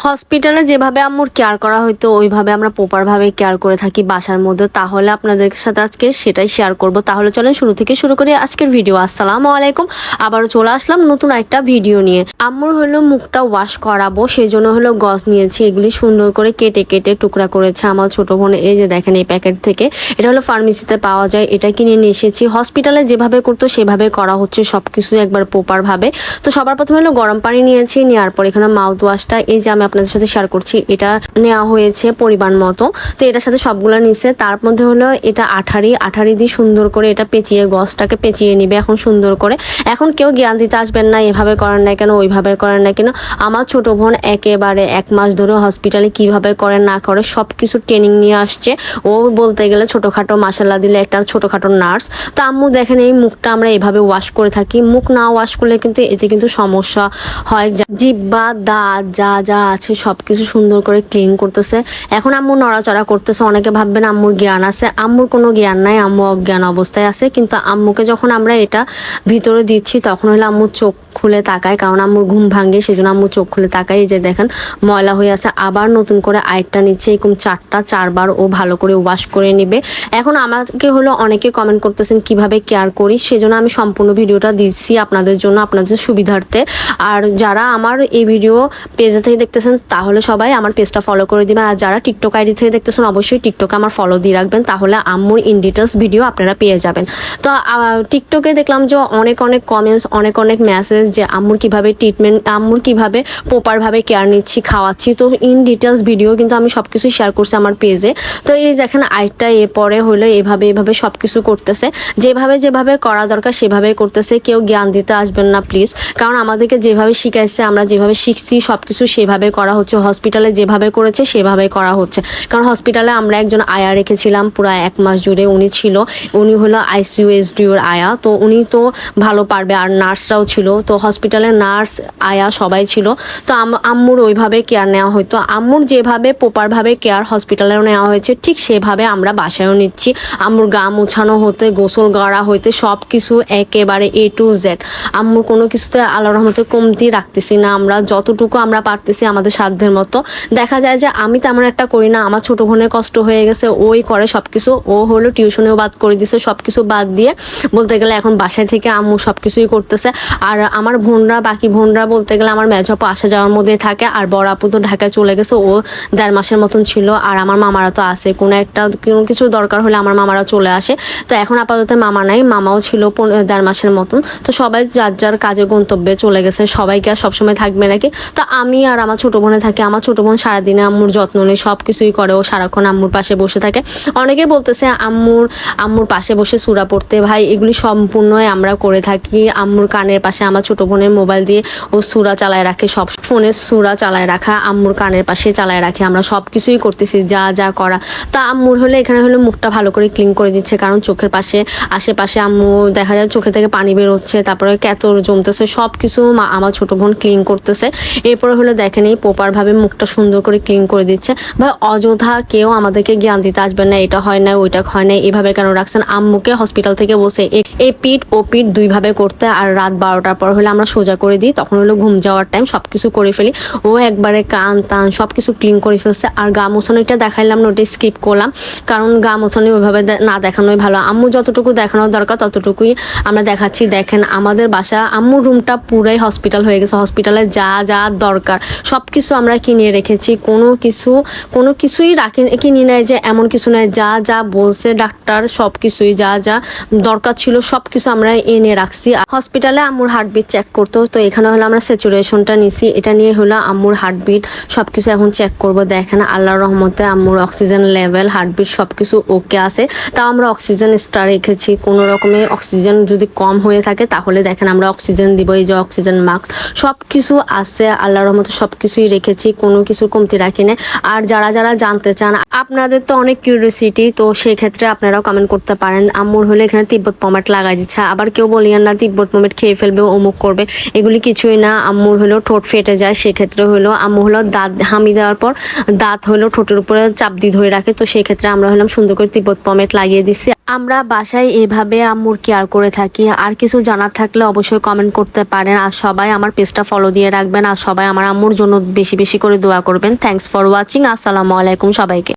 হসপিটালে যেভাবে আম্মুর কেয়ার করা হয়তো ওইভাবে আমরা প্রপারভাবে কেয়ার করে থাকি বাসার মধ্যে। তাহলে আপনাদের সাথে আজকে সেটাই শেয়ার করব। তাহলে চলেন শুরু থেকে শুরু করি আজকের ভিডিও। আসসালামু আলাইকুম, আবারও চলে আসলাম নতুন একটা ভিডিও নিয়ে। আম্মুর হলো মুখটা ওয়াশ করাবো, সেই জন্য হলো গজ নিয়েছি। এগুলি সুন্দর করে কেটে কেটে টুকরা করেছে আমার ছোট বোন। এই যে দেখেন এই প্যাকেট থেকে, এটা হলো ফার্মেসিতে পাওয়া যায়, এটা কিনে নিয়ে এসেছি। হসপিটালে যেভাবে করতো সেভাবে করা হচ্ছে সবকিছু একবার প্রপারভাবে। তো সবার প্রথমে হলো গরম পানি নিয়েছি, নেওয়ার পর এখানে মাউথ ওয়াশটা এই যে আমি আপনাদের সাথে শেয়ার করছি, এটা নেওয়া হয়েছে পরিমাণ মতো। তো এটার সাথে সবগুলো নিচ্ছে। তার মধ্যে হলো এটা আঠারি দিয়ে সুন্দর করে এটা পেঁচিয়ে গজটাকে পেঁচিয়ে নিবে এখন সুন্দর করে। এখন কেউ জ্ঞান দিতে আসবেন না এভাবে করেন না কেন, ওইভাবে করেন না কেন। আমার ছোট বোন একেবারে 1 মাস ধরে হসপিটালে কিভাবে করে না করে সব কিছু ট্রেনিং নিয়ে আসছে। ও বলতে গেলে ছোটোখাটো মাসাল্লা দিলে একটা ছোটোখাটো নার্স। তো আম্মু দেখেন এই মুখটা আমরা এভাবে ওয়াশ করে থাকি। মুখ না ওয়াশ করলে কিন্তু এতে কিন্তু সমস্যা হয়। জিহ্বা দাঁত যা যা আছে সবকিছু সুন্দর করে ক্লিন করতেছে। এখন আম্মু নড়াচড়া করতেছে। অনেকে ভাববেন আম্মুর জ্ঞান আছে, আম্মুর কোনো জ্ঞান নাই, আম্মু অজ্ঞান অবস্থায় আছে। কিন্তু আম্মুকে যখন আমরা এটা ভিতরে দিচ্ছি তখন হলো আম্মুর চোখ খুলে তাকায়, কারণ আম্মুর ঘুম ভাঙে, সেই জন্য আম্মু চোখ খুলে তাকায়। এই যে দেখেন ময়লা হয়ে আছে, আবার নতুন করে আরেকটা নিচ্ছে। এরকম 4বার ও ভালো করে ওয়াশ করে নিবে। এখন আমাকে হলো অনেকে কমেন্ট করতেছেন কিভাবে কেয়ার করি, সেজন্য আমি সম্পূর্ণ ভিডিওটা দিচ্ছি আপনাদের জন্য, আপনাদের সুবিধার্থে। আর যারা আমার এই ভিডিও পেজে থেকে দেখতেছেন তাহলে সবাই আমার পেজটা ফলো করে দিবেন। আর যারা টিকটক আইডি থেকে দেখতেছেন অবশ্যই টিকটকে আমার ফলো দিয়ে রাখবেন, তাহলে আম্মুর ইন ডিটেলস ভিডিও আপনারা পেয়ে যাবেন। তো টিকটকে দেখলাম যে অনেক কমেন্টস, অনেক মেসেজ যে আম্মুর কিভাবে ট্রিটমেন্ট, আম্মুর কিভাবে প্রপারভাবে কেয়ার নিচ্ছি, খাওয়াচ্ছি। তো ইন ডিটেলস ভিডিও কিন্তু আমি সব কিছু শেয়ার করছি আমার পেজে। তো এই দেখেন আরেকটা এরপরে হলো এভাবে সব কিছু করতেছে, যেভাবে করা দরকার সেভাবেই করতেছে। কেউ জ্ঞান দিতে আসবেন না প্লিজ, কারণ আমাদেরকে যেভাবে শিখাইছে আমরা যেভাবে শিখছি সব কিছু সেভাবে করা হচ্ছে। হসপিটালে যেভাবে করেছে সেভাবে করা হচ্ছে, কারণ হসপিটালে আমরা একজন আয়া রেখেছিলাম পুরো 1 মাস জুড়ে। উনি হলো আইসিইউ এসডিওর আয়া, তো উনি তো ভালো পারবে। আর নার্সরাও ছিল, তো হসপিটালে নার্স আয়া সবাই ছিল। তো আম্মুর ওইভাবে কেয়ার নেওয়া হতো। আম্মুর যেভাবে প্রপারভাবে কেয়ার হসপিটালেও নেওয়া হয়েছে ঠিক সেভাবে আমরা বাসায়ও নিচ্ছি। আম্মুর গা মোছানো হতে, গোসল করা হইতে সব কিছু একেবারে A to Z। আম্মুর কোনো কিছুতে আল্লাহর রহমতে কমতি রাখতেছি না, আমরা যতটুকু আমরা পারতেছি আমাদের সাধ্যের মতো। দেখা যায় যে আমি তেমন একটা করি না, আমার ছোট বোনের কষ্ট হয়ে গেছে, ওই করে সব কিছু। ও হলো টিউশনেও বাদ করে দিছে, সব কিছু বাদ দিয়ে বলতে গেলে এখন বাসায় থেকে আম্মু সব কিছুই করতেছে। আর আমার বাকি বোনরা বলতে গেলে আমার মেজ আপু আসা যাওয়ার মধ্যে থাকে, আর বড় আপু তো ঢাকায় চলে গেছে, ও 1.5 মাসের মতন ছিল। আর আমার মামারা তো আছে, কোনো কিছু দরকার হলে আমার মামারা চলে আসে। তো এখন আপাতত মামা নাই, মামাও ছিল 1.5 মাসের মতন। তো সবাই যার কাজে গন্তব্যে চলে গেছে, সবাইকে আর সবসময় থাকবে নাকি। তো আমি আর আমার ছোট বোনে থাকি। আমার ছোট বোন সারাদিনে আম্মুর যত্ন নেয়, সব কিছুই করে, ও সারাক্ষণ আম্মুর পাশে বসে থাকে। অনেকে বলতেছে আম্মুর পাশে বসে সূরা পড়তে, ভাই এগুলি সম্পূর্ণই আমরা করে থাকি। আম্মুর কানের পাশে আমার ছোট বোনের মোবাইল দিয়ে ও সূরা চালায় রাখে, সব ফোনের সূরা চালায় রাখা আম্মুর কানের পাশে চালায় রাখে। আমরা সব কিছুই করতেছি যা করা। তা আম্মুর হলে এখানে হলো মুখটা ভালো করে ক্লিন করে দিচ্ছে, কারণ চোখের পাশে আশেপাশে আম্মু দেখা যায় চোখে থেকে পানি বেরোচ্ছে, তারপরে ক্যাতর জমতেছে, সব কিছু আমার ছোট বোন ক্লিন করতেছে। এরপরে হলো দেখেন এই প্রপারভাবে মুখটা সুন্দর করে ক্লিন করে দিচ্ছে। ভাই অযথা কেউ আমাদেরকে জ্ঞান দিতে আসবেন না, এটা হয় না ওইটা হয় না, এভাবে কেন রাখছেন। আম্মুকে হসপিটাল থেকে বসে এই পিঠ ও পিঠ 2ভাবে করতে, আর রাত 12টার পর হলে আমরা সোজা করে দিই, তখন হলো ঘুম যাওয়ার টাইম সব কিছু করে ফেলি। ও একবারে কান টান সব কিছু ক্লিন করে ফেলছে। আর গা মোছানোটা দেখাইলাম না, ওটা স্কিপ করলাম, কারণ গা মোছানো ওইভাবে না দেখানোই ভালো। আম্মু যতটুকু দেখানোর দরকার ততটুকুই আমরা দেখাচ্ছি। দেখেন আমাদের বাসা আম্মুর রুমটা পুরাই হসপিটাল হয়ে গেছে। হসপিটালে যা দরকার সব কিছু আমরা কিনে রেখেছি, কোনো কিছুই কিনি নাই যে এমন কিছু নাই। যা বলছে ডাক্তার সব কিছুই যা দরকার ছিল সব কিছু আমরা এনে রাখছি। হসপিটালে আম্মুর হার্টবিট চেক করতো, তো এখানে হলো আমরা স্যাচুরেশনটা নিছি, এটা নিয়ে হলো আম্মুর হার্টবিট সব কিছু এখন চেক করবো। দেখেন আল্লাহর রহমতে আম্মুর অক্সিজেন লেভেল, হার্টবিট সব কিছু ওকে আছে। তাও আমরা অক্সিজেন স্টার রেখেছি, কোনো রকমের অক্সিজেন যদি কম হয়ে থাকে তাহলে দেখেন আমরা অক্সিজেন দিব। এই যে অক্সিজেন মাস্ক সব কিছু আছে, আল্লাহর রহমতে সব কিছুই রেখেছি, কোনো কিছু কমতি রাখি না। আর যারা জানতে চান, আপনাদের তো অনেক কিউরিওসিটি, তো সেক্ষেত্রে আপনারাও কমেন্ট করতে পারেন। আম্মুর হলে এখানে তিব্বত পমেট লাগাই দিচ্ছে। আবার কেউ বলিয়েন না তিব্বত পমেট খেয়ে ফেলবে, অমুক করবে, এগুলি কিছুই না। আম্মুর হলো ঠোঁট ফেটে যায়, সেক্ষেত্রে হলো আম্মু হলো দাঁত হামি দেওয়ার পর দাঁত হলো ঠোঁটের উপরে চাপ দিয়ে ধরে রাখে, তো সেক্ষেত্রে আমরা হলাম সুন্দর করে তিব্বত পমেট লাগিয়ে দিচ্ছি। আমরা বাসায় এভাবে আম্মুর কেয়ার করে থাকি। আর কিছু জানার থাকলে অবশ্যই কমেন্ট করতে পারেন। আর সবাই আমার পেজটা ফলো দিয়ে রাখবেন। আর সবাই আমার আম্মুর জন্য বেশি বেশি করে দোয়া করবেন। Thanks for watching. আসসালামু আলাইকুম সবাইকে।